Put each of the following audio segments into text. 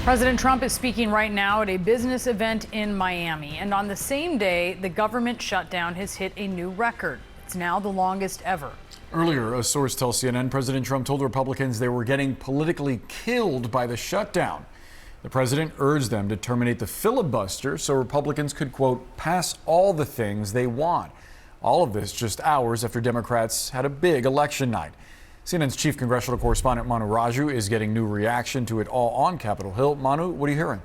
President Trump is speaking right now at a business event in Miami. And on the same day, the government shutdown has hit a new record. It's now the longest ever. Earlier, a source tells CNN President Trump told Republicans they were getting politically killed by the shutdown. The president urged them to terminate the filibuster so Republicans could, quote, pass all the things they want. All of this just hours after Democrats had a big election night. CNN's chief congressional correspondent Manu Raju is getting new reaction to it all on Capitol Hill. Manu, what are you hearing?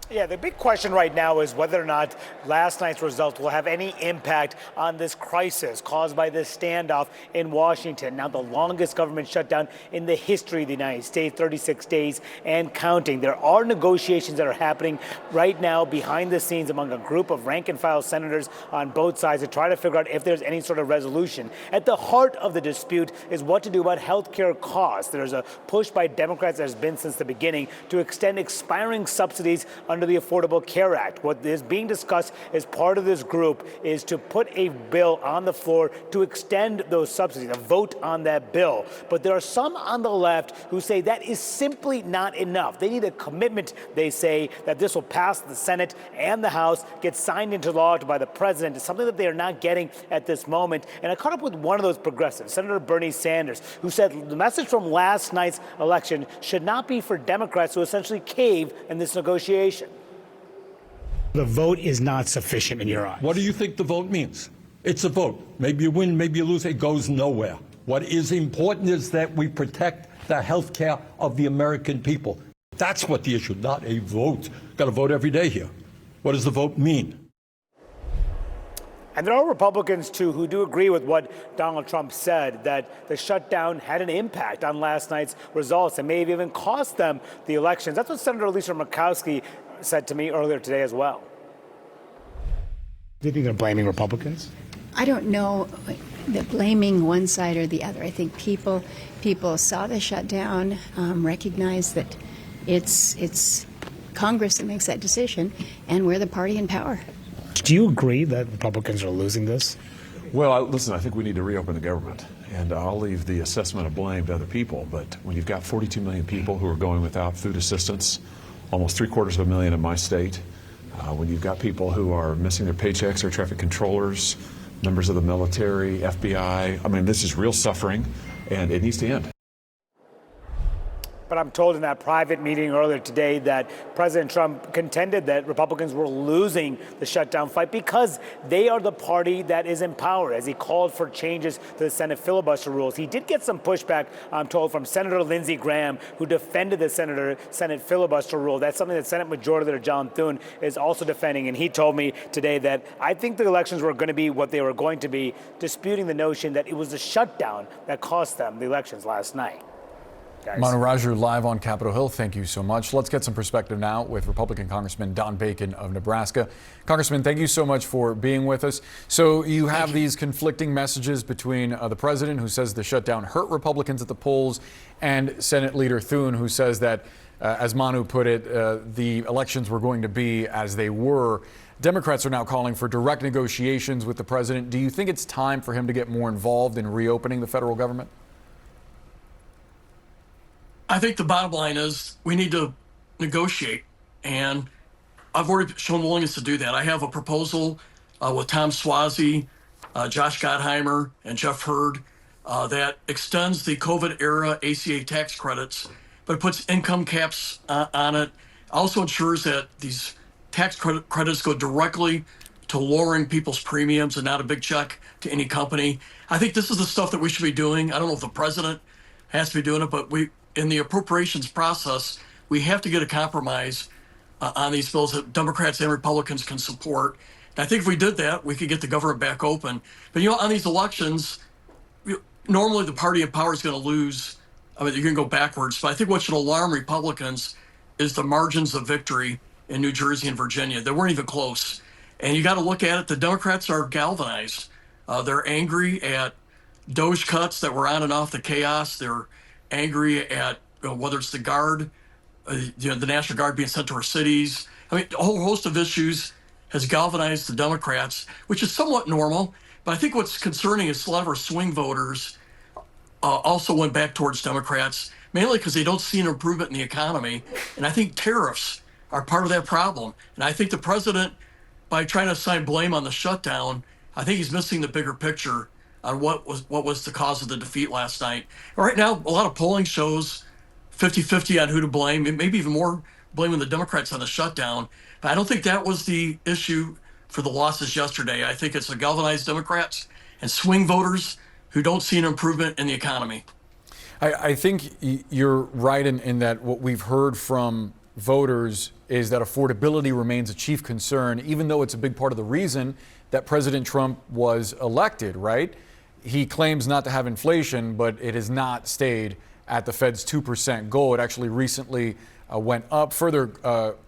Yeah, the big question right now is whether or not last night's result will have any impact on this crisis caused by this standoff in Washington. Now, the longest government shutdown in the history of the United States, 36 days and counting. There are negotiations that are happening right now behind the scenes among a group of rank and file senators on both sides to try to figure out if there's any sort of resolution. At the heart of the dispute is what to do about health care costs. There's a push by Democrats that has been since the beginning to extend expiring subsidies under the Affordable Care Act. What is being discussed as part of this group is to put a bill on the floor to extend those subsidies, a vote on that bill. But there are some on the left who say that is simply not enough. They need a commitment, they say, that this will pass the Senate and the House, get signed into law by the president. It's something that they are not getting at this moment. And I caught up with one of those progressives, Senator Bernie Sanders, who said the message from last night's election should not be for Democrats who essentially cave in this negotiation. The vote is not sufficient in your eyes. What do you think the vote means? It's a vote. Maybe you win, maybe you lose. It goes nowhere. What is important is that we protect the health care of the American people. That's what the issue, not a vote. Got to vote every day here. What does the vote mean? And there are Republicans, too, who do agree with what Donald Trump said, that the shutdown had an impact on last night's results and may have even cost them the elections. That's what Senator Lisa Murkowski said to me earlier today as well. Do you think they're blaming Republicans? I don't know that blaming one side or the other. I think people saw the shutdown, recognize that it's Congress that makes that decision, and we're the party in power. Do you agree that Republicans are losing this? Well, listen, I think we need to reopen the government, and I'll leave the assessment of blame to other people, but when you've got 42 million people who are going without food assistance, almost 750,000 in my state, when you've got people who are missing their paychecks, air traffic controllers, members of the military, FBI, I mean, this is real suffering, and it needs to end. But I'm told in that private meeting earlier today that President Trump contended that Republicans were losing the shutdown fight because they are the party that is in power, as he called for changes to the Senate filibuster rules. He did get some pushback, I'm told, from Senator Lindsey Graham, who defended the Senate filibuster rule. That's something that Senate Majority Leader John Thune is also defending. And he told me today that I think the elections were going to be what they were going to be, disputing the notion that it was the shutdown that cost them the elections last night. Manu Raju live on Capitol Hill. Thank you so much. Let's get some perspective now with Republican Congressman Don Bacon of Nebraska. Congressman, thank you so much for being with us. So you have these conflicting messages between the president, who says the shutdown hurt Republicans at the polls, and Senate Leader Thune, who says that, as Manu put it, the elections were going to be as they were. Democrats are now calling for direct negotiations with the president. Do you think it's time for him to get more involved in reopening the federal government? I think the bottom line is we need to negotiate, and I've already shown willingness to do that. I have a proposal with Tom Suozzi, Josh Gottheimer, and Jeff Hurd that extends the COVID-era ACA tax credits, but it puts income caps on it. Also ensures that these tax credits go directly to lowering people's premiums and not a big check to any company. I think this is the stuff that we should be doing. I don't know if the president has to be doing it, but in the appropriations process, we have to get a compromise on these bills that Democrats and Republicans can support. And I think if we did that, we could get the government back open. But, on these elections, normally the party in power is going to lose. I mean, you're going to go backwards. But I think what should alarm Republicans is the margins of victory in New Jersey and Virginia. They weren't even close. And you got to look at it. The Democrats are galvanized. They're angry at DOGE cuts that were on and off the chaos. They're angry at whether it's the Guard, the National Guard being sent to our cities. I mean, a whole host of issues has galvanized the Democrats, which is somewhat normal. But I think what's concerning is a lot of our swing voters also went back towards Democrats. mainly because they don't see an improvement in the economy. And I think tariffs are part of that problem. And I think the president, by trying to assign blame on the shutdown, I think he's missing the bigger picture on what was the cause of the defeat last night. Right now, a lot of polling shows 50-50 on who to blame, and maybe even more blaming the Democrats on the shutdown. But I don't think that was the issue for the losses yesterday. I think it's the galvanized Democrats and swing voters who don't see an improvement in the economy. I think you're right in that what we've heard from voters is that affordability remains a chief concern, even though it's a big part of the reason that President Trump was elected, right? He claims not to have inflation, but it has not stayed at the Fed's 2% goal. It actually recently went up further.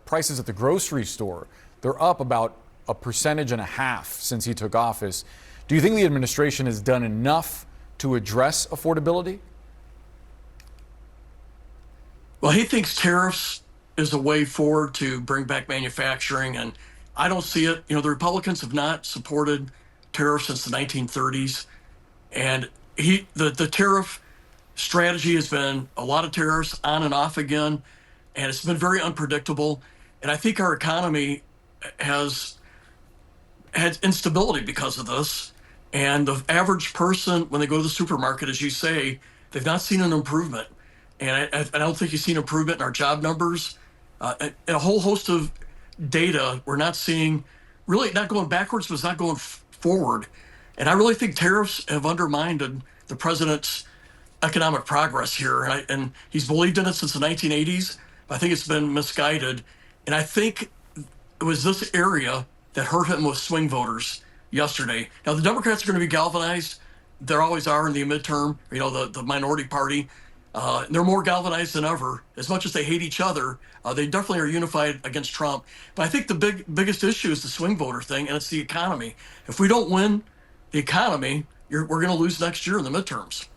Prices at the grocery store, they're up about 1.5% since he took office. Do you think the administration has done enough to address affordability? Well, he thinks tariffs is a way forward to bring back manufacturing, and I don't see it. You know, the Republicans have not supported tariffs since the 1930s, and the tariff strategy has been a lot of tariffs on and off again, and it's been very unpredictable. And I think our economy has had instability because of this. And the average person, when they go to the supermarket, as you say, they've not seen an improvement. And I don't think you've seen improvement in our job numbers. And a whole host of data we're not seeing, really not going backwards, but it's not going forward. And I really think tariffs have undermined the president's economic progress here. And he's believed in it since the 1980s, but I think it's been misguided. And I think it was this area that hurt him with swing voters yesterday. Now, the Democrats are going to be galvanized. They always are in the midterm, you know, the minority party. They're more galvanized than ever. As much as they hate each other, they definitely are unified against Trump. But I think the biggest issue is the swing voter thing, and it's the economy. If we don't win the economy, we're going to lose next year in the midterms.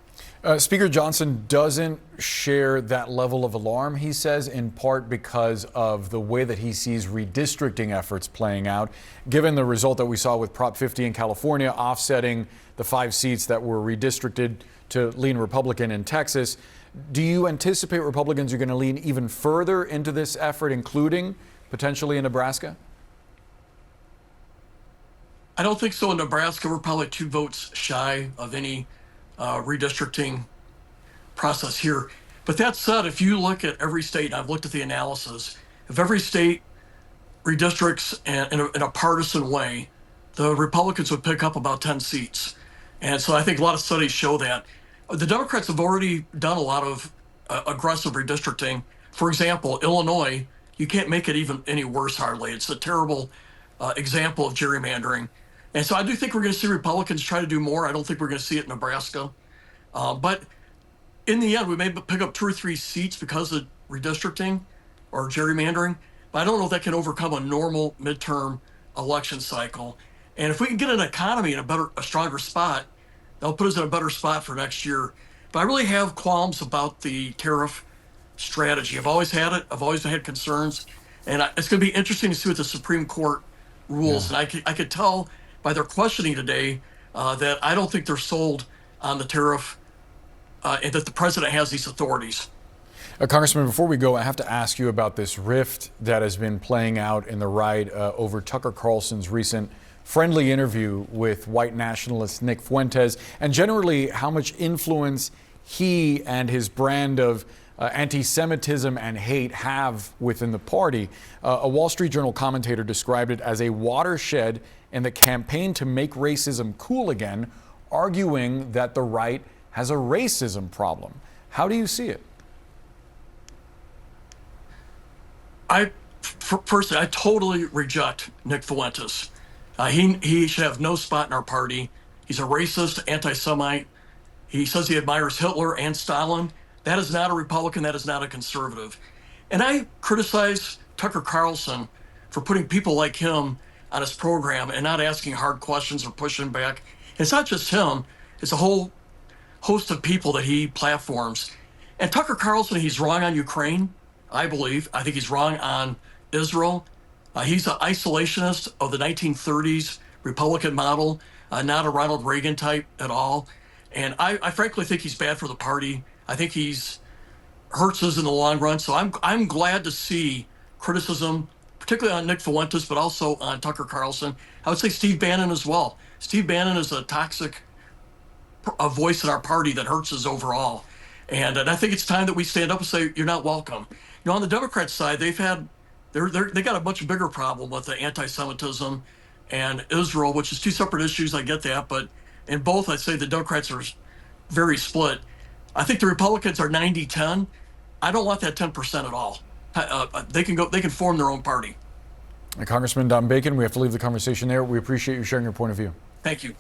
Speaker Johnson doesn't share that level of alarm, he says, in part because of the way that he sees redistricting efforts playing out, given the result that we saw with Prop 50 in California, offsetting the 5 seats that were redistricted to lean Republican in Texas. Do you anticipate Republicans are going to lean even further into this effort, including potentially in Nebraska? I don't think so in Nebraska. We're probably 2 votes shy of any redistricting process here. But that said, if you look at every state, and I've looked at the analysis, if every state redistricts in a partisan way, the Republicans would pick up about 10 seats. And so I think a lot of studies show that. The Democrats have already done a lot of aggressive redistricting. For example, Illinois, you can't make it even any worse hardly. It's a terrible example of gerrymandering. And so I do think we're going to see Republicans try to do more. I don't think we're going to see it in Nebraska. But in the end, we may pick up 2 or 3 seats because of redistricting or gerrymandering. But I don't know if that can overcome a normal midterm election cycle. And if we can get an economy in a stronger spot, that'll put us in a better spot for next year. But I really have qualms about the tariff strategy. I've always had it. I've always had concerns. And it's going to be interesting to see what the Supreme Court rules. Yeah. And I could tell by their questioning today that I don't think they're sold on the tariff and that the president has these authorities. Congressman, before we go, I have to ask you about this rift that has been playing out in the right over Tucker Carlson's recent friendly interview with white nationalist Nick Fuentes, and generally how much influence he and his brand of anti-Semitism and hate have within the party. A Wall Street Journal commentator described it as a watershed in the campaign to make racism cool again, arguing that the right has a racism problem. How do you see it? Firstly, I totally reject Nick Fuentes. He should have no spot in our party. He's a racist, anti-Semite. He says he admires Hitler and Stalin. That is not a Republican. That is not a conservative. And I criticize Tucker Carlson for putting people like him on his program and not asking hard questions or pushing back. It's not just him. It's a whole host of people that he platforms. And Tucker Carlson, he's wrong on Ukraine, I believe. I think he's wrong on Israel. He's an isolationist of the 1930s Republican model, not a Ronald Reagan type at all. And I frankly think he's bad for the party. I think he's hurts us in the long run. So I'm glad to see criticism, particularly on Nick Fuentes, but also on Tucker Carlson. I would say Steve Bannon as well. Steve Bannon is a toxic voice in our party that hurts us overall. And I think it's time that we stand up and say, you're not welcome. On the Democrat side, they got a much bigger problem with the anti-Semitism and Israel, which is two separate issues. I get that. But in both, I'd say the Democrats are very split. I think the Republicans are 90-10. I don't want that 10% at all. They can form their own party. Congressman Don Bacon, we have to leave the conversation there. We appreciate you sharing your point of view. Thank you.